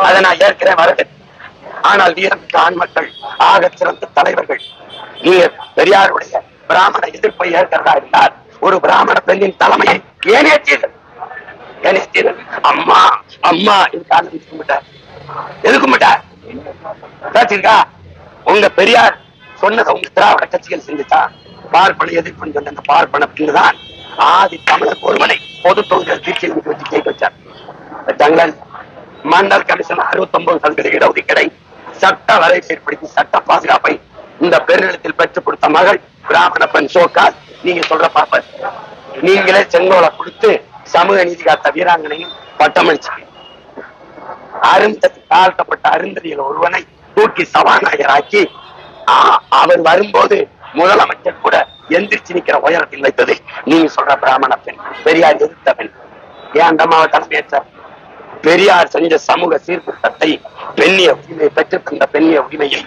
அதை நான் ஏற்கிறேன் வருது. ஆனால் வீரமிக்க ஆண் மக்கள் ஆக சிறந்த தலைவர்கள். நீங்க பெரியாருடைய பிராமண எதிர்ப்பை ஏற்கிறதா இருந்தால் ஒரு பிராமண பெண்ணின் தலைமையை ஏனேற்றீர்கள். அம்மா அம்மா எதுக்கு மாட்டார்? உங்க பெரியார் சொன்னதை உங்க திராவிட கட்சிகள் செஞ்சுட்டா பார்ப்பன எதிர்ப்புன்னு சொன்ன அந்த பார்ப்பன பின்னுதான் ஆதி தமிழர் ஒருவனை பொது தொகுதியில் தீட்சை வச்சு ஜெயிக்க வச்சார். மண்டல் கமிஷன் 69% இடஒதுக்கீடை சட்ட வரை ஏற்படுத்தி சட்ட பாதுகாப்பை இந்த பெருநிலத்தில் பெற்றுக் கொடுத்த மகள் பிராமண பெண் சோகால். நீங்க சொல்ற பாப்ப நீங்களே செங்கோலை கொடுத்து சமூக நீதி காத்த வீராங்கனையும் பட்டமளிச்சு தாழ்த்தப்பட்ட அருந்ததியில் ஒருவனை தூக்கி சபாநாயகராக்கி அவர் வரும்போது முதலமைச்சர் கூட எந்திரிச்சு நிக்கிற உயரத்தில் வைத்தது நீங்க சொல்ற பிராமண பெண். பெரியார் எதிர்த்த பெண். ஏன் அந்த அம்மாவை தலைமையேற்றார்? பெரியார் செஞ்ச சமூக சீர்திருத்தத்தை பெண்ணிய உரிமையை பெற்றுத் தந்த பெண்ணிய உரிமையை